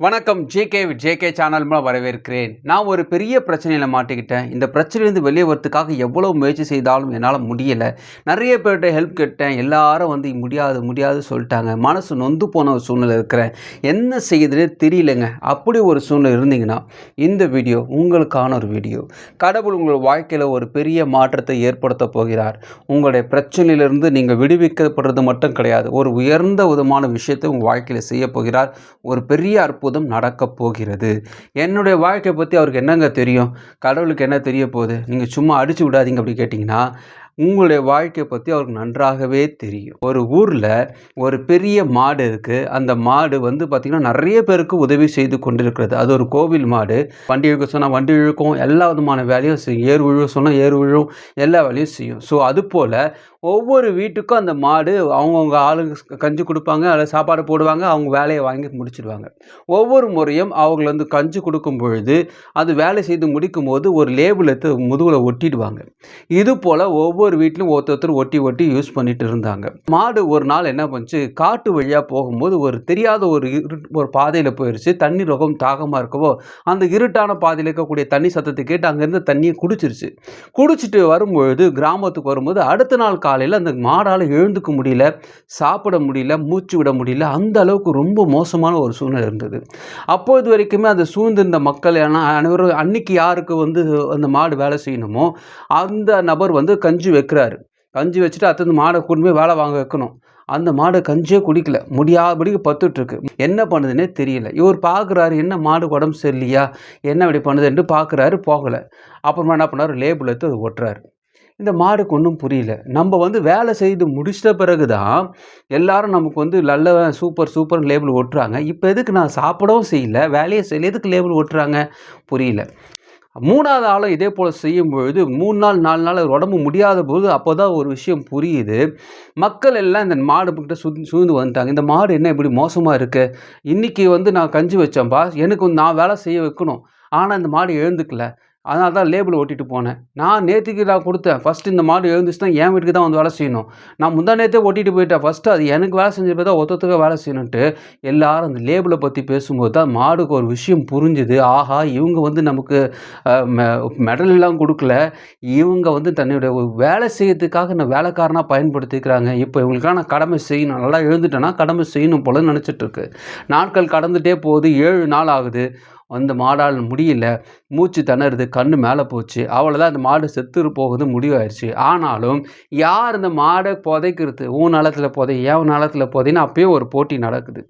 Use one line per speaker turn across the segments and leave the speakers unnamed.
வணக்கம் JK channel மூலம் வரவேற்கிறேன். நான் ஒரு பெரிய பிரச்சனையில் மாட்டிக்கிட்டேன். இந்த பிரச்சனையிலேருந்து வெளியே வரத்துக்காக எவ்வளோ முயற்சி செய்தாலும் என்னால் முடியலை. நிறைய பேர்கிட்ட ஹெல்ப் கேட்டேன். எல்லாரும் முடியாது சொல்லிட்டாங்க. மனசு நொந்து போன ஒரு சூழ்நிலை இருக்கிறேன். என்ன செய்யுதுன்னு தெரியலைங்க. அப்படி ஒரு சூழ்நிலை இருந்தீங்கன்னா இந்த வீடியோ உங்களுக்கான ஒரு வீடியோ. கடவுள் உங்கள் வாழ்க்கையில் ஒரு பெரிய மாற்றத்தை ஏற்படுத்த போகிறார். உங்களுடைய பிரச்சனையிலிருந்து நீங்கள் விடுவிக்கப்படுறது மட்டும் கிடையாது, ஒரு உயர்ந்த விதமான விஷயத்தை உங்கள் வாழ்க்கையில் செய்ய போகிறார். ஒரு பெரிய அற்புதம் நடக்கப் போகிறது. என்னுடைய வாழ்க்கையை பற்றி அவருக்கு என்னங்க தெரியும்? கடவுளுக்கு என்ன தெரிய போகுது? நீங்கள் சும்மா அடிச்சு விடாதீங்க அப்படி கேட்டிங்கன்னா, உங்களுடைய வாழ்க்கையை பற்றி அவருக்கு நன்றாகவே தெரியும். ஒரு ஊரில் ஒரு பெரிய மாடு இருக்குது. அந்த மாடு பார்த்திங்கன்னா நிறைய பேருக்கு உதவி செய்து கொண்டிருக்கிறது. அது ஒரு கோவில் மாடு. வண்டி இழுக்க சொன்னால் வண்டி இழுக்கும், எல்லா விதமான வேலையும் செய்யும். ஏர் விழுவ சொன்னால் ஏர் விழும், எல்லா வேலையும் செய்யும். ஸோ அதுபோல் ஒவ்வொரு வீட்டுக்கும் அந்த மாடு அவங்கவுங்க ஆளுங்க கஞ்சி கொடுப்பாங்க, அதில் சாப்பாடு போடுவாங்க, அவங்க வேலையை வாங்கி முடிச்சிடுவாங்க. ஒவ்வொரு முறையும் அவங்கள கஞ்சி கொடுக்கும் பொழுது அது வேலை செய்து முடிக்கும் போது ஒரு லேபிள் எடுத்து முதுகில் ஒட்டிடுவாங்க. இது போல் ஒவ்வொரு வீட்டிலும் ஒருத்தர் ஒட்டி யூஸ் பண்ணிட்டு இருந்தாங்க. மாடு ஒரு நாள் என்ன பண்ணுச்சு, காட்டு வழியாக போகும்போது ஒரு தெரியாத ஒரு பாதையில் போயிடுச்சு. தண்ணி ரொம்ப தாகமாக இருக்கவோ அந்த இருட்டான பாதையில் இருக்கக்கூடிய தண்ணி சத்தத்தை கேட்டு அங்கேருந்து தண்ணியை குடிச்சிட்டு வரும்பொழுது கிராமத்துக்கு வரும்போது அடுத்த நாள் காலையில் அந்த மாடால் எழுந்துக்க முடியல, சாப்பிட முடியல, மூச்சு விட முடியல. அந்த அளவுக்கு ரொம்ப மோசமான ஒரு சூழ்நிலை இருந்தது. அப்போது வரைக்குமே அந்த சூழ்ந்திருந்த மக்கள் அனைவரும் அன்னைக்கு யாருக்கு அந்த மாடு வேலை செய்யணுமோ அந்த நபர் கஞ்சி வைக்கிறாரு. கஞ்சி வச்சுட்டு அடுத்தது மாடை கொண்டு போய் வேலை வாங்க வைக்கணும். அந்த மாடு கஞ்சியே குடிக்கல, முடியாதபடிக்கு பத்துட்ருக்கு. என்ன பண்ணுதுன்னே தெரியல. இவர் பார்க்குறாரு, என்ன மாடு உடம்பு சரியில்லையா, என்ன இப்படி பண்ணுதுன்ட்டு பார்க்குறாரு, போகலை. அப்புறமா என்ன பண்ணார், லேபிள் எடுத்து அது ஒட்டுறாரு. இந்த மாடுக்கு ஒன்றும் புரியல. நம்ம வேலை செய்து முடிச்சிட்ட பிறகு தான் எல்லாரும் நமக்கு நல்ல சூப்பர்னு லேபிள் ஒட்டுறாங்க. இப்போ எதுக்கு நான் சாப்பிடவும் செய்யல, வேலையை செய்யல, எதுக்கு லேபிள் ஒட்டுறாங்க புரியல. 3வது ஆளும் இதே போல் செய்யும் பொழுது 3 நாள் 4 நாள் உடம்பு முடியாத போது அப்போ தான் ஒரு விஷயம் புரியுது. மக்கள் எல்லாம் இந்த மாடு கிட்ட சூழ்ந்து வந்துட்டாங்க. இந்த மாடு என்ன இப்படி மோசமாக இருக்குது, இன்றைக்கி நான் கஞ்சி வச்சேன்ப்பா, எனக்கு நான் வேலை செய்ய வைக்கணும், ஆனால் இந்த மாடு எழுந்துக்கல, அதனால தான் லேபிள் ஒட்டிட்டு போனேன். நான் நேற்றுக்கு நான் கொடுத்தேன், ஃபஸ்ட்டு இந்த மாடு எழுந்துச்சுன்னா என் வீட்டுக்கு தான் வேலை செய்யணும், நான் முந்தா நேற்றே ஒட்டிட்டு போயிட்டேன், ஃபஸ்ட்டு அது எனக்கு வேலை செஞ்சப்போ தான் ஒருத்தருக்கு வேலை செய்யணுன்ட்டு எல்லாரும் அந்த லேபிளை பற்றி பேசும்போது தான் மாடுக்கு ஒரு விஷயம் புரிஞ்சுது. ஆஹா, இவங்க நமக்கு மெடல் எல்லாம் கொடுக்கல, இவங்க தன்னுடைய வேலை செய்யறதுக்காக நான் வேலைக்காரனாக பயன்படுத்திக்கிறாங்க. இப்போ இவங்களுக்கான கடமை செய்யணும், நல்லா எழுந்துட்டேன்னா கடமை செய்யணும் போல நினச்சிட்ருக்கு. நாட்கள் கடந்துகிட்டே போகுது. 7 நாள் ஆகுது. அந்த மாடால் முடியல, மூச்சு திணறுது, கண்ணு மேலே போச்சு. அவ்வளோதான், அந்த மாடு செத்து போகுது, முடிவாயிடுச்சு. ஆனாலும் யார் இந்த மாடை புதைக்கிறது, உன் நிலத்தில் புதை, ஏன் நிலத்தில் புதைன்னு அப்பயும் ஒரு போட்டி நடக்குது.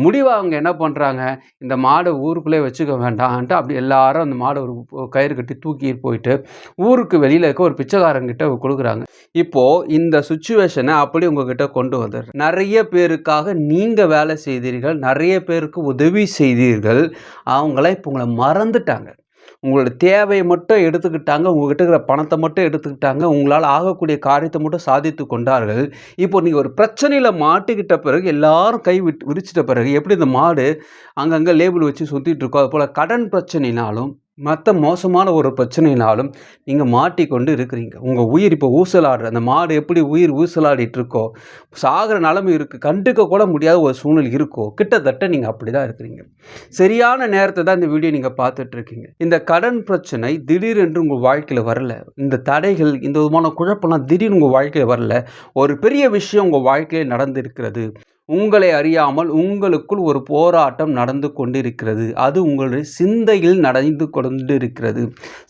முடிவாக அவங்க என்ன பண்ணுறாங்க, இந்த மாடை ஊருக்குள்ளே வச்சுக்க வேண்டாம்ன்ட்டு அப்படி எல்லாரும் அந்த மாடை ஒரு கயிறு கட்டி தூக்கிட்டு போயிட்டு ஊருக்கு வெளியில் இருக்க ஒரு பிச்சைக்காரங்கிட்ட கொடுக்குறாங்க. இப்போது இந்த சுச்சுவேஷனை அப்படி உங்ககிட்ட கொண்டு வந்துடுறேன். நிறைய பேருக்காக நீங்கள் வேலை செய்தீர்கள், நிறைய பேருக்கு உதவி செய்தீர்கள். அவங்களாம் இப்போ உங்களை மறந்துட்டாங்க. உங்களோட தேவையை மட்டும் எடுத்துக்கிட்டாங்க, உங்கள்கிட்ட இருக்கிற பணத்தை மட்டும் எடுத்துக்கிட்டாங்க, உங்களால் ஆகக்கூடிய காரியத்தை மட்டும் சாதித்து கொண்டார்கள். இப்போ நீங்கள் ஒரு பிரச்சனையில் மாட்டிக்கிட்ட பிறகு எல்லாரும் விரிச்சிட்ட பிறகு எப்படி இந்த மாடு அங்கங்கே லேபிள் வச்சு சுற்றிட்டு இருக்கோ, அதுபோல் கடன் பிரச்சனைனாலும் மற்ற மோசமான ஒரு பிரச்சனைனாலும் நீங்கள் மாட்டிக்கொண்டு இருக்கிறீங்க. உங்கள் உயிர் இப்போ ஊசலாடுற அந்த மாடு எப்படி உயிர் ஊசலாடிட்டு இருக்கோ, சாகிற நிலைமை இருக்குது, கண்டுக்க கூட முடியாத ஒரு சூழ்நிலை இருக்கோ, கிட்டத்தட்ட நீங்கள் அப்படி தான் இருக்கிறீங்க. சரியான நேரத்தை தான் இந்த வீடியோ நீங்கள் பார்த்துட்ருக்கீங்க. இந்த கடன் பிரச்சனை திடீரென்று உங்கள் வாழ்க்கையில் வரல. இந்த தடைகள், இந்த விதமான குழப்பம்லாம் திடீர்னு உங்கள் வாழ்க்கையில் வரல. ஒரு பெரிய விஷயம் உங்கள் வாழ்க்கையில் நடந்திருக்கிறது. உங்களை அறியாமல் உங்களுக்குள் ஒரு போராட்டம் நடந்து கொண்டிருக்கிறது. அது உங்களுடைய சிந்தையில் நடந்து கொண்டிருக்கிறது.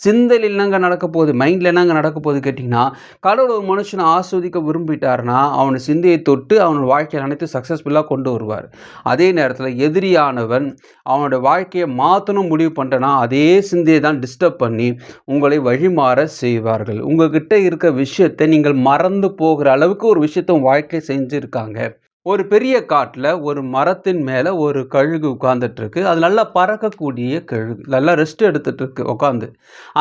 சிந்தையில் என்னங்க நடக்க போகுது, மைண்டில் என்னங்க நடக்க போகுது கேட்டிங்கன்னா, கடவுள் ஒரு மனுஷனை ஆஸ்வதிக்க விரும்பிட்டார்னா அவனை சிந்தையை தொட்டு அவனோட வாழ்க்கையை நினைத்து சக்ஸஸ்ஃபுல்லாக கொண்டு வருவார். அதே நேரத்தில் எதிரியானவன் அவனோட வாழ்க்கையை மாற்றணும் முடிவு பண்ணுறனா அதே சிந்தையை தான் டிஸ்டர்ப் பண்ணி உங்களை வழிமாற செய்வார்கள். உங்கள்கிட்ட இருக்க விஷயத்தை நீங்கள் மறந்து போகிற அளவுக்கு ஒரு விஷயத்தை உங்கள் வாழ்க்கையை செஞ்சுருக்காங்க. ஒரு பெரிய காட்டில் ஒரு மரத்தின் மேலே ஒரு கழுகு உட்காந்துட்ருக்கு. அது நல்லா பறக்கக்கூடிய கழுகு, நல்லா ரெஸ்ட் எடுத்துகிட்டு இருக்கு உட்காந்து.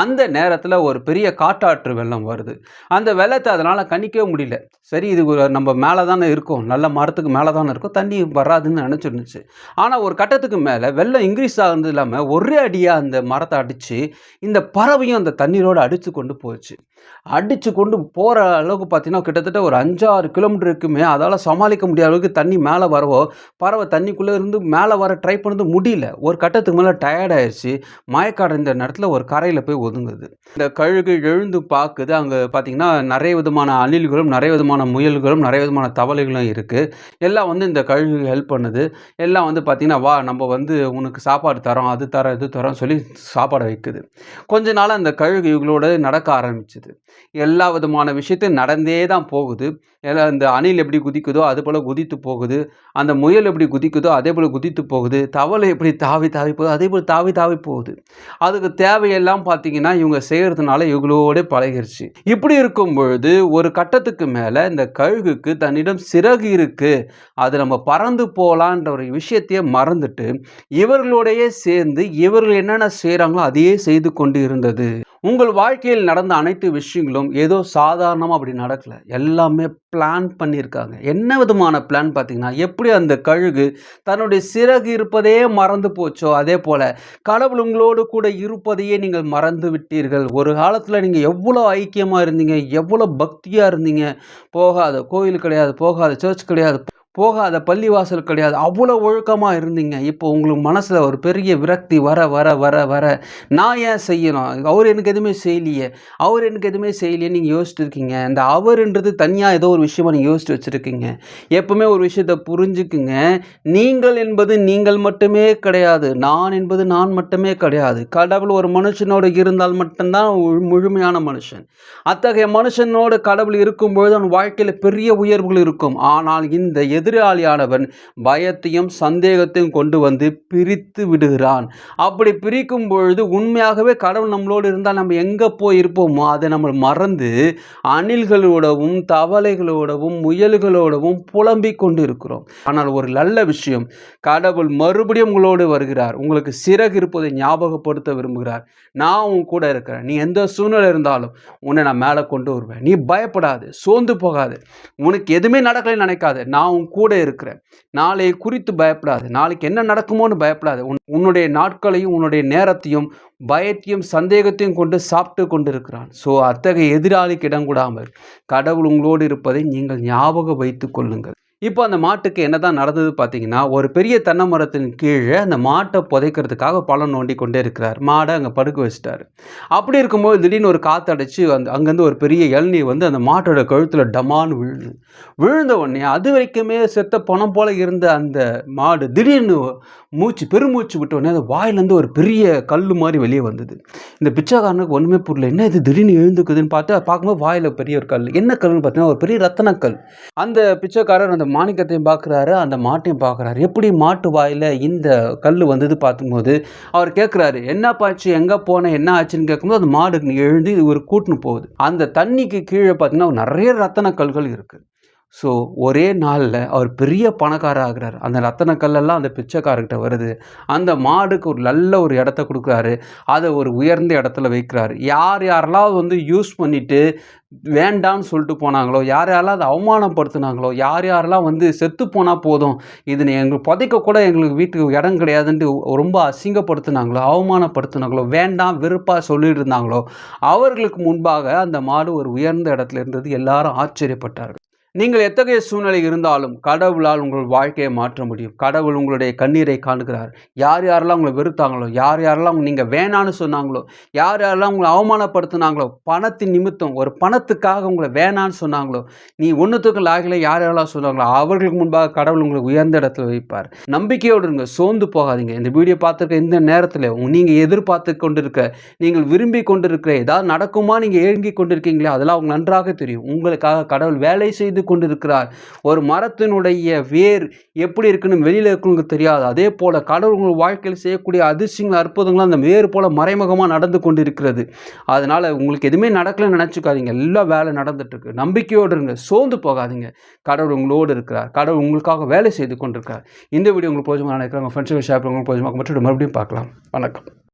அந்த நேரத்தில் ஒரு பெரிய காட்டாற்று வெள்ளம் வருது. அந்த வெள்ளத்தை அதனால் கணிக்கவே முடியல. சரி, இது நம்ம மேலே தானே இருக்கோம், நல்ல மரத்துக்கு மேலே தானே இருக்கும், தண்ணி வராதுன்னு நினச்சிருந்துச்சு. ஆனால் ஒரு கட்டத்துக்கு மேலே வெள்ளம் இன்க்ரீஸ் ஆகுறது இல்லாமல் ஒரே அடியாக அந்த மரத்தை அடித்து இந்த பறவையும் அந்த தண்ணீரோடு அடித்து கொண்டு போச்சு. அடித்து கொண்டு போகிற அளவுக்கு பார்த்தீங்கன்னா கிட்டத்தட்ட ஒரு 5-6 கிலோமீட்டர் இருக்குமே. அதால் சமாளிக்க முடியாத அளவுக்கு தண்ணி மேலே வரவோ, பறவை தண்ணிக்குள்ளே இருந்து மேலே வர ட்ரை பண்ணது முடியல. ஒரு கட்டத்துக்கு மேலே டயர்ட் ஆயிடுச்சு. மயக்கம் அடைந்த நேரத்தில ஒரு கரையில போய் ஒதுங்குது. இந்த கழுகு எழுந்து பார்க்குது. அங்க பார்த்தீங்கன்னா, நெறைய விதமான அணில்களும், நெறைய விதமான முயல்களும், நெறைய விதமான தவளைகளும் இருக்கு. எல்லாம் வந்து இந்த கழுகுக்கு ஹெல்ப் பண்ணுது. எல்லாம் வந்து பார்த்தீங்கன்னா, "வா நம்ம வந்து உனக்கு சாப்பாடு தரோம், அது தரோம், இது தரோம்ன்னு" சொல்லி சாப்பாட வைக்குது. கொஞ்ச நாளா அந்த கழுகு இவங்களோட நடக்க ஆரம்பிச்சுது. எல்லா விதமான விஷயத்தையும் நடந்தே தான் போகுது. இந்த அணில் எப்படி குதிக்குதோ, அதுபோல குதித்து போகுது. அந்த முயல் எப்படி குதிக்குதோ, அதேபோல குதித்து போகுது. தவளை எப்படி தாவி தாவி போகுதோ, அதேபோல தாவி தாவி போகுது. அதுக்கு தேவையெல்லாம் பார்த்தீங்கன்னா, இவங்க செய்றதுனால இவங்களோட பழகிருச்சு. இப்படி இருக்கும் பொழுது, ஒரு கட்டத்துக்கு மேல இந்த கழுகுக்கு தன்னிடம் சிறகு இருக்கு. அது நம்ம பறந்து போலான்ற ஒரு விஷயத்தையே மறந்துட்டு, இவர்களோடையே சேர்ந்து இவர்கள் என்னென்ன செய்றாங்களோ, அதையே செய்து கொண்டு இருந்தது. உங்கள் வாழ்க்கையில் நடந்த அனைத்து விஷயங்களும் ஏதோ சாதாரணமா அப்படி நடக்கல. எல்லாமே பிளான் பண்ணியிருக்காங்க. என்ன விதமான பிளான் பார்த்தீங்கன்னா, எப்படி அந்த கழுகு தன்னுடைய சிறகு இருப்பதையே மறந்து போச்சோ, அதேபோல கடவுள் உங்களோடு கூட இருப்பதையே நீங்கள் மறந்து விட்டீர்கள். ஒரு காலத்தில நீங்க எவ்வளோ ஐக்கியமா இருந்தீங்க, எவ்வளோ பக்தியா இருந்தீங்க. போகாத கோயில் கிடையாது, போகாத சர்ச் கிடையாது, போகாத பள்ளிவாசல் கிடையாது. அவ்வளோ ஒழுக்கமா இருந்தீங்க. இப்போ உங்களுக்கு மனசுல ஒரு பெரிய விரக்தி வர வர வர வர நான் ஏன் செய்யணும்? அவரு எனக்கு எதுவுமே செய்யலையே, அவரு எனக்கு எதுவுமே செய்யலையேன்னு நீங்க யோசிச்சுட்டு இருக்கீங்க. இந்த அவருன்றது தனியா ஏதோ ஒரு விஷயமா நீங்க யோசிச்சு வச்சிருக்கீங்க. எப்பவுமே ஒரு விஷயத்த புரிஞ்சுக்குங்க. நீங்கள் என்பது நீங்கள் மட்டுமே கிடையாது. நான் என்பது நான் மட்டுமே கிடையாது. கடவுள் ஒரு மனுஷனோடு இருந்தால் மட்டும்தான் முழுமையான மனுஷன். அத்தகைய மனுஷனோடு கடவுள் இருக்கும்பொழுது அவன் வாழ்க்கையில பெரிய உயர்வுகள் இருக்கும். ஆனால் இந்த எதிராளியானவன் பயத்தையும் சந்தேகத்தையும் கொண்டு வந்து பிரித்து விடுகிறான். அப்படி பிரிக்கும் பொழுது உண்மையாகவே கடவுள் நம்மளோடு இருந்தால் நம்ம எங்க போய் இருப்போமோ அதை நம்ம மறந்து அணில்களோடவும் தவளைகளோடவும் முயல்களோடவும் புலம்பிக் கொண்டு இருக்கிறோம். ஆனால் ஒரு நல்ல விஷயம், கடவுள் மறுபடியும் உங்களோடு வருகிறார். உங்களுக்கு சிறகு இருப்பதை ஞாபகப்படுத்த விரும்புகிறார். நான் உன் கூட இருக்கிறேன். நீ எந்த சூழ்நிலை இருந்தாலும் உன்னை நான் மேலே கொண்டு வருவேன். நீ பயப்படாது, சோர்ந்து போகாது, உனக்கு எதுவுமே நடக்கலைன்னு நினைக்காது. நான் உன் கூட இருக்கிறேன். நாளை குறித்து பயப்படாது. நாளைக்கு என்ன நடக்குமோன்னு பயப்படாது. உன்னுடைய நாட்களையும் உன்னுடைய நேரத்தையும் பயத்தையும் சந்தேகத்தையும் கொண்டு சாப்பிட்டு கொண்டிருக்கிறான். ஸோ அத்தகைய எதிராளிக்கு இடம் கொடாமல் கடவுள் உங்களோடு இருப்பதை நீங்கள் ஞாபகம் வைத்துக் கொள்ளுங்கள். இப்போ அந்த மாட்டுக்கு என்னதான் நடந்தது பார்த்தீங்கன்னா, ஒரு பெரிய தென்னை மரத்தின் கீழே அந்த மாட்டை புதைக்கிறதுக்காக பள்ளம் நோண்டி கொண்டே இருக்கிறார். மாடை அங்கே படுக்க வச்சுட்டாரு. அப்படி இருக்கும்போது திடீர்னு ஒரு காற்று அடிச்சு அங்கேருந்து ஒரு பெரிய இளநீர் வந்து அந்த மாட்டோட கழுத்தில் டமான்னு விழுந்த உடனே அது வரைக்குமே செத்த பணம் போல இருந்த அந்த மாடு திடீர்னு பெருமூச்சு விட்ட உடனே அது வாயிலேருந்து ஒரு பெரிய கல் மாதிரி வெளியே வந்தது. இந்த பிச்சைக்காரனுக்கு ஒன்றுமே புரியல. என்ன இது திடீர்னு எழுந்துக்குதுன்னு பார்க்கும்போது வாயில் பெரிய ஒரு கல். என்ன கல்லுன்னு பார்த்தீங்கன்னா ஒரு பெரிய ரத்தனக்கல். அந்த பிச்சைக்காரர் அந்த மாணிக்கத்தையும் பார்க்குறாரு, அந்த மாட்டையும் பார்க்குறாரு. எப்படி மாட்டு வாயில் இந்த கல் வந்தது பார்க்கும்போது அவர் கேட்குறாரு, என்னப்பாச்சு, எங்கே போனேன், என்ன ஆச்சுன்னு கேட்கும்போது அந்த மாடு எழுந்து ஒரு கூட்டுன்னு போகுது. அந்த தண்ணிக்கு கீழே பார்த்தீங்கன்னா நிறைய ரத்தன கல்கள் இருக்குது. ஸோ ஒரே நாளில் அவர் பெரிய பணக்காரர் ஆகிறார். அந்த ரத்தன கல்லெல்லாம் அந்த பிச்சைக்காரர்கிட்ட வருது. அந்த மாடுக்கு ஒரு நல்ல ஒரு இடத்த கொடுக்குறாரு. அதை ஒரு உயர்ந்த இடத்துல வைக்கிறாரு. யார் யாரெல்லாம் வந்து யூஸ் பண்ணிவிட்டு வேண்டான்னு சொல்லிட்டு போனாங்களோ, யார் யாரெல்லாம் அதை அவமானப்படுத்தினாங்களோ, யார் யாரெல்லாம் வந்து செத்து போனால் போதும், இது எங்களுக்கு புதைக்க கூட எங்களுக்கு வீட்டுக்கு இடம் கிடையாதுன்ட்டு ரொம்ப அசிங்கப்படுத்தினாங்களோ, அவமானப்படுத்தினாங்களோ, வேண்டாம் வெறுப்பாக சொல்லிட்டு இருந்தாங்களோ, அவர்களுக்கு முன்பாக அந்த மாடு ஒரு உயர்ந்த இடத்துல இருந்தது. எல்லாரும் ஆச்சரியப்பட்டார்கள். நீங்கள் எத்தகைய சூழ்நிலை இருந்தாலும் கடவுளால் உங்கள் வாழ்க்கையை மாற்ற முடியும். கடவுள் உங்களுடைய கண்ணீரை காண்கிறார். யார் யாரெல்லாம் உங்களை வெறுத்தாங்களோ, யார் யாரெல்லாம் நீங்கள் வேணான்னு சொன்னாங்களோ, யார் யாரெல்லாம் உங்களை அவமானப்படுத்தினாங்களோ, பணத்தின் நிமித்தம் ஒரு பணத்துக்காக உங்களை வேணான்னு சொன்னாங்களோ, நீ ஒன்றுத்துக்கும் லாகில யார் யாரெல்லாம் சொன்னாங்களோ அவர்களுக்கு முன்பாக கடவுள் உங்களை உயர்ந்த இடத்துல வைப்பார். நம்பிக்கையோடு இருங்க, சோர்ந்து போகாதீங்க. இந்த வீடியோ பார்த்துருக்க இந்த நேரத்தில் நீங்கள் எதிர்பார்த்து கொண்டிருக்க, நீங்கள் விரும்பி கொண்டிருக்கிற ஏதாவது நடக்குமா நீங்கள் ஏங்கி கொண்டிருக்கீங்களே, அதெல்லாம் அவங்க நன்றாக தெரியும். உங்களுக்காக கடவுள் வேலை செய்து கொண்டிருக்கிறார். ஒரு மரத்தினுடைய வேர் எப்படி இருக்குன்னு வெளியில இருக்கவங்களுக்கு தெரியாது. அதே போல கடவுள் உங்கள் வாழ்க்கையில் செய்யக்கூடிய அதிசயங்கள் அற்புதங்கள் அந்த வேர் போல மறைமுகமா நடந்து கொண்டிருக்கிறது. அதனால உங்களுக்கு எதுவுமே நடக்கலன்னு நினைச்சுக்காதீங்க. எல்லா வேலை நடந்துட்டு இருக்கு. நம்பிக்கையோடு இருங்க, சோர்ந்து போகாதீங்க. கடவுள் உங்களோடு இருக்கிறார். கடவுள் உங்களுக்காக வேலை செய்து கொண்டிருக்கிறார். இந்த வீடியோ உங்களுக்கு பிடிச்சமா நினைக்கிறேன். உங்கள் ஃப்ரெண்ட்ஸுக்கு ஷேர் பண்ணுங்க. பிடிச்சமா மறுபடியும் பார்க்கலாம். வணக்கம்.